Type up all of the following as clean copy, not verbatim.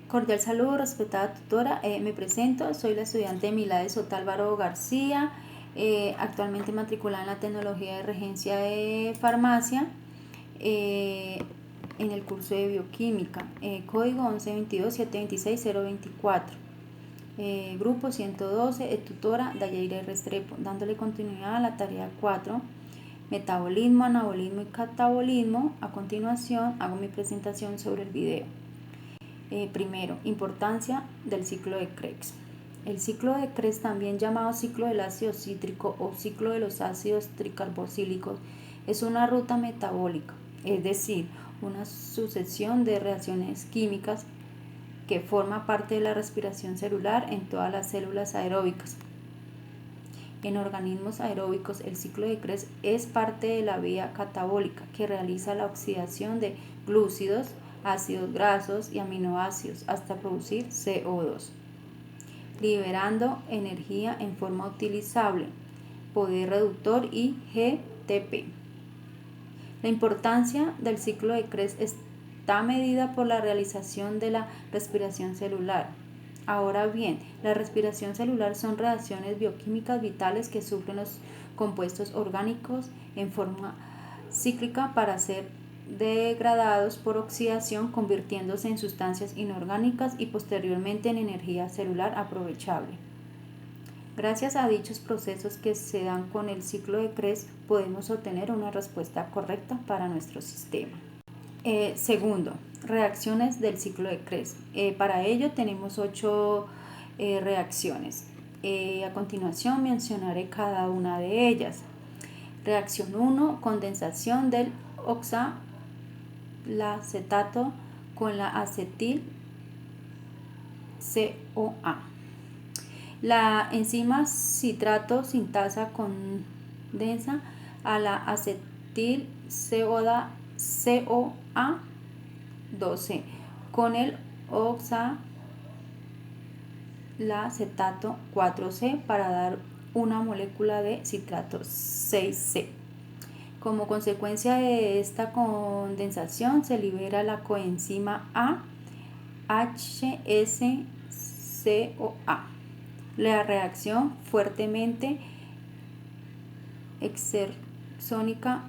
Cordial saludo, respetada tutora. Me presento, soy la estudiante Milades Otálvaro García, actualmente matriculada en la tecnología de regencia de farmacia en el curso de bioquímica, código 1122-726-024, grupo 112, tutora Dayaira Restrepo, dándole continuidad a la tarea 4, metabolismo, anabolismo y catabolismo. A continuación hago mi presentación sobre el video. Primero, importancia del ciclo de Krebs. El ciclo de Krebs, también llamado ciclo del ácido cítrico o ciclo de los ácidos tricarboxílicos, es una ruta metabólica, es decir, una sucesión de reacciones químicas que forma parte de la respiración celular en todas las células aeróbicas. En organismos aeróbicos, el ciclo de Krebs es parte de la vía catabólica que realiza la oxidación de glúcidos, ácidos grasos y aminoácidos hasta producir CO2, liberando energía en forma utilizable, poder reductor y GTP. La importancia del ciclo de Krebs está medida por la realización de la respiración celular. Ahora bien, la respiración celular son reacciones bioquímicas vitales que sufren los compuestos orgánicos en forma cíclica para ser degradados por oxidación, convirtiéndose en sustancias inorgánicas y posteriormente en energía celular aprovechable. Gracias a dichos procesos que se dan con el ciclo de Krebs, podemos obtener una respuesta correcta para nuestro sistema. Segundo, reacciones del ciclo de Krebs. Para ello tenemos 8 reacciones. A continuación mencionaré cada una de ellas. Reacción 1, condensación del oxalacetato con la acetil CoA. La enzima citrato sintasa condensa a la acetil CoA12 con el oxalacetato 4C para dar una molécula de citrato 6C. Como consecuencia de esta condensación se libera la coenzima A HSCoA. La reacción fuertemente exergónica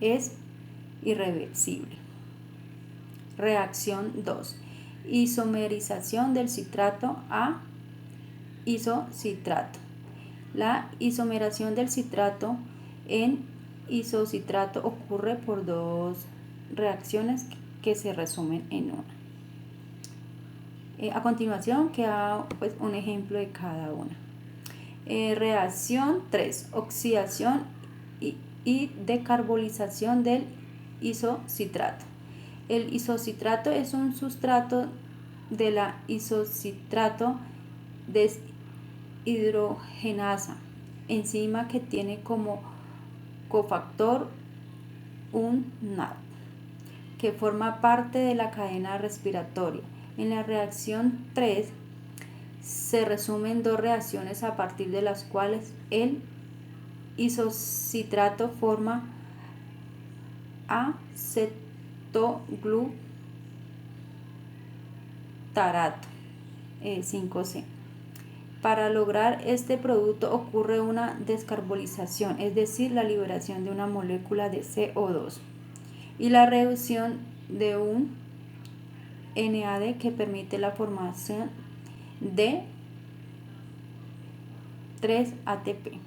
es irreversible. Reacción 2. Isomerización del citrato a isocitrato. La isomerización del citrato en isocitrato ocurre por 2 reacciones que se resumen en una. A continuación queda un ejemplo de cada una. Reacción 3. Oxidación y decarbolización del isocitrato. El isocitrato es un sustrato de la isocitrato deshidrogenasa, enzima que tiene como cofactor un NAD, que forma parte de la cadena respiratoria. En la reacción 3 se resumen 2 reacciones a partir de las cuales el isocitrato forma acetoglutarato 5C. Para lograr este producto ocurre una descarbonización, es decir, la liberación de una molécula de CO2 y la reducción de un NAD que permite la formación de 3-ATP.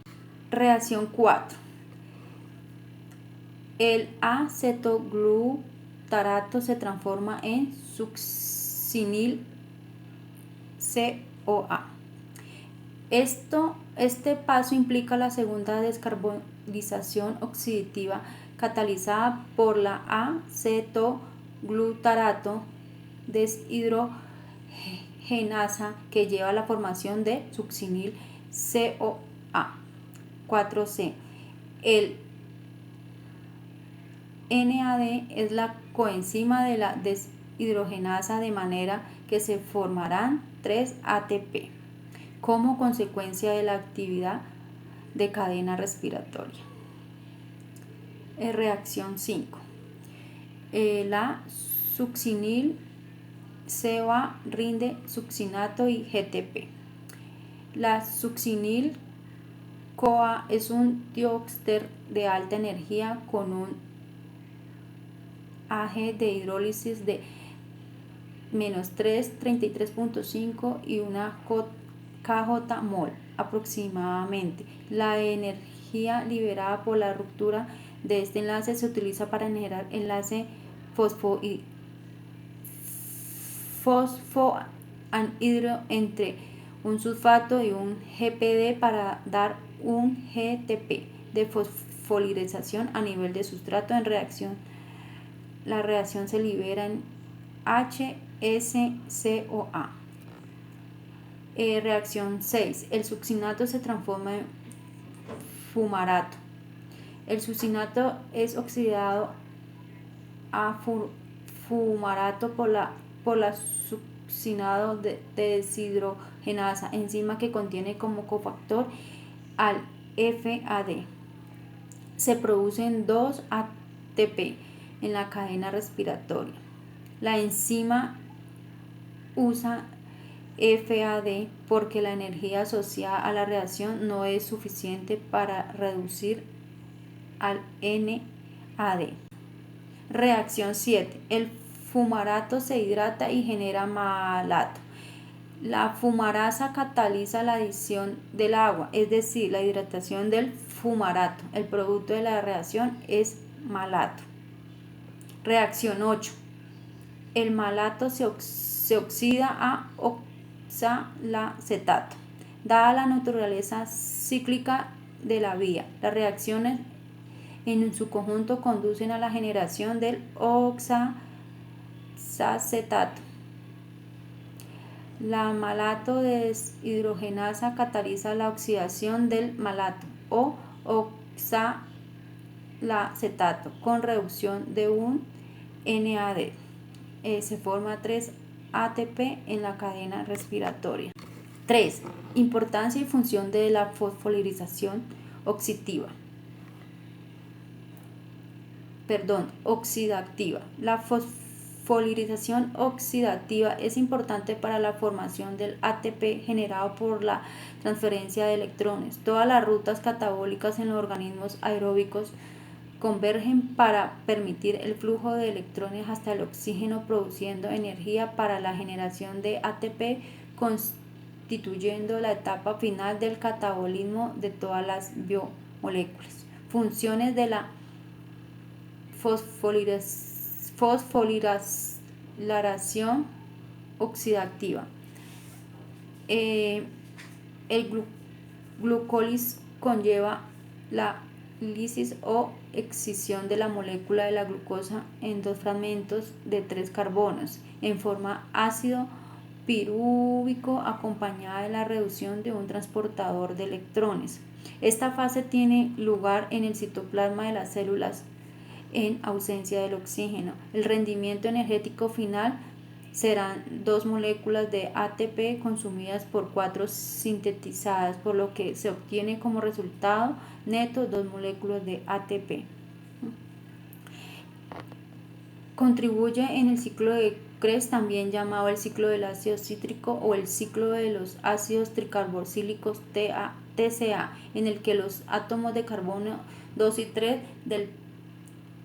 Reacción 4. El acetoglutarato se transforma en succinil CoA. Este paso implica la segunda descarbonización oxidativa catalizada por la acetoglutarato deshidrogenasa que lleva a la formación de succinil CoA 4C. El NAD es la coenzima de la deshidrogenasa, de manera que se formarán 3-ATP como consecuencia de la actividad de cadena respiratoria. Reacción 5. La succinil CoA rinde succinato y GTP. La succinil-CoA es un diéster de alta energía con un AG de hidrólisis de -3, 33.5 y una kJ mol aproximadamente. La energía liberada por la ruptura de este enlace se utiliza para generar enlace fosfoanhidro entre un sulfato y un GPD para dar un GTP de fosforilación a nivel de sustrato. En reacción, la reacción se libera en HSCOA. Reacción 6. El succinato se transforma en fumarato. El succinato es oxidado a fumarato por la succinado de deshidrogenasa, enzima que contiene como cofactor al FAD. Se producen 2 ATP en la cadena respiratoria. La enzima usa FAD porque la energía asociada a la reacción no es suficiente para reducir al NAD. Reacción 7. El fumarato se hidrata y genera malato. La fumarasa cataliza la adición del agua, es decir, la hidratación del fumarato. El producto de la reacción es malato. Reacción 8. El malato se oxida a oxalacetato. Dada la naturaleza cíclica de la vía, las reacciones en su conjunto conducen a la generación del oxalacetato. La malato deshidrogenasa cataliza la oxidación del malato o oxalacetato con reducción de un NAD. Se forma 3 ATP en la cadena respiratoria. 3. Importancia y función de la fosforilación oxidativa. La fosforilación oxidativa es importante para la formación del ATP generado por la transferencia de electrones. Todas las rutas catabólicas en los organismos aeróbicos convergen para permitir el flujo de electrones hasta el oxígeno, produciendo energía para la generación de ATP, constituyendo la etapa final del catabolismo de todas las biomoléculas. Funciones de la fosforilación oxidativa. El glucólisis conlleva la lisis o escisión de la molécula de la glucosa en 2 fragmentos de 3 carbonos en forma ácido pirúvico, acompañada de la reducción de un transportador de electrones. Esta fase tiene lugar en el citoplasma de las células en ausencia del oxígeno. El rendimiento energético final serán 2 moléculas de ATP consumidas por 4 sintetizadas, por lo que se obtiene como resultado neto 2 moléculas de ATP. Contribuye en el ciclo de Krebs, también llamado el ciclo del ácido cítrico o el ciclo de los ácidos tricarboxílicos TCA, en el que los átomos de carbono 2 y 3 del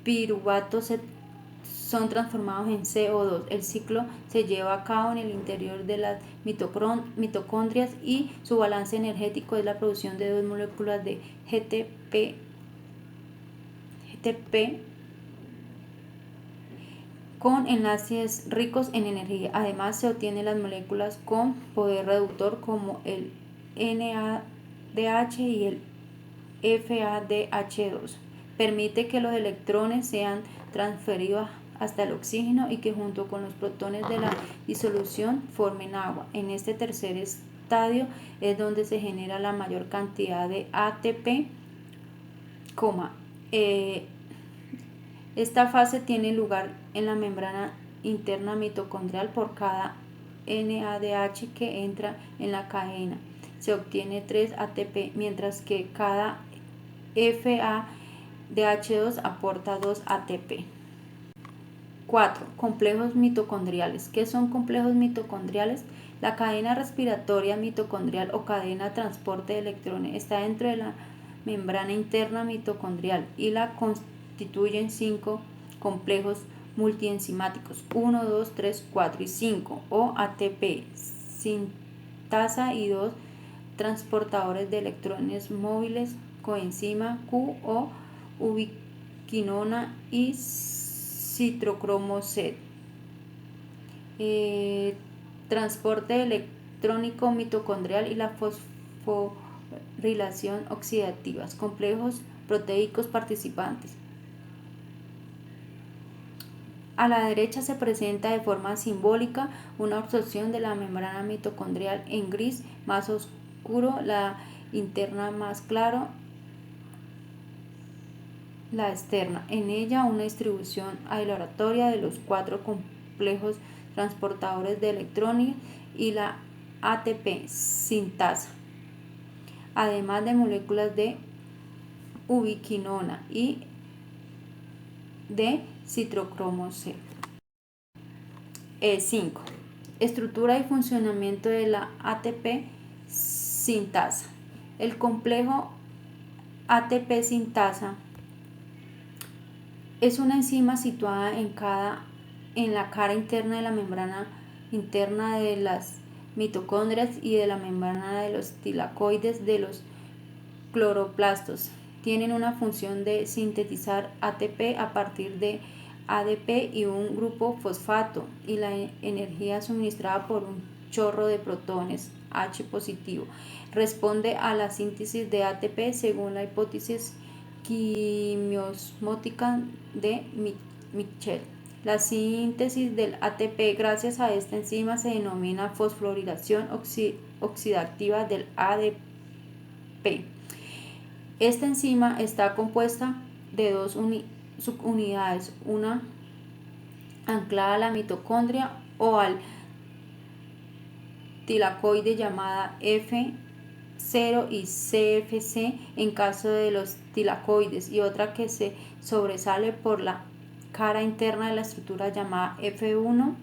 piruvato son transformados en CO2. El ciclo se lleva a cabo en el interior de las mitocondrias y su balance energético es la producción de 2 moléculas de GTP con enlaces ricos en energía. Además, se obtienen las moléculas con poder reductor como el NADH y el FADH2. Permite que los electrones sean transferidos hasta el oxígeno y que junto con los protones de la disolución formen agua. En este tercer estadio es donde se genera la mayor cantidad de ATP, esta fase tiene lugar en la membrana interna mitocondrial. Por cada NADH que entra en la cadena se obtiene 3 ATP, mientras que cada FADH2 aporta 2 ATP. 4. Complejos mitocondriales. ¿Qué son complejos mitocondriales? La cadena respiratoria mitocondrial o cadena de transporte de electrones está dentro de la membrana interna mitocondrial y la constituyen 5 complejos multienzimáticos 1, 2, 3, 4 y 5 o ATP, sintasa y 2 transportadores de electrones móviles, coenzima Q o ubiquinona y citrocromo C. Transporte electrónico mitocondrial y la fosforilación oxidativas, complejos proteicos participantes. A la derecha se presenta de forma simbólica una absorción de la membrana mitocondrial en gris más oscuro, la interna más claro, la externa. En ella una distribución aleatoria de los 4 complejos transportadores de electrones y la ATP sintasa, además de moléculas de ubiquinona y de citrocromo C. 5. Estructura y funcionamiento de la ATP sintasa. El complejo ATP sintasa es una enzima situada en la cara interna de la membrana interna de las mitocondrias y de la membrana de los tilacoides de los cloroplastos. Tienen una función de sintetizar ATP a partir de ADP y un grupo fosfato y la energía suministrada por un chorro de protones H positivo. Responde a la síntesis de ATP según la hipótesis quimiosmótica de Mitchell. La síntesis del ATP gracias a esta enzima se denomina fosforilación oxidativa del ADP. Esta enzima está compuesta de 2 subunidades, una anclada a la mitocondria o al tilacoide llamada F0 y CFC en caso de los tilacoides y otra que se sobresale por la cara interna de la estructura llamada F1,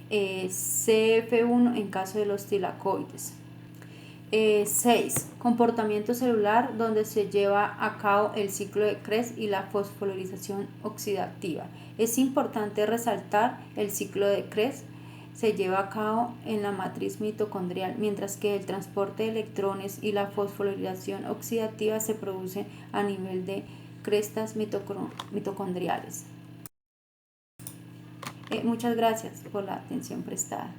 CF1 en caso de los tilacoides. 6. Comportamiento celular donde se lleva a cabo el ciclo de Krebs y la fosforilación oxidativa. Es importante resaltar el ciclo de Krebs se lleva a cabo en la matriz mitocondrial, mientras que el transporte de electrones y la fosforilación oxidativa se produce a nivel de crestas mitocondriales. Muchas gracias por la atención prestada.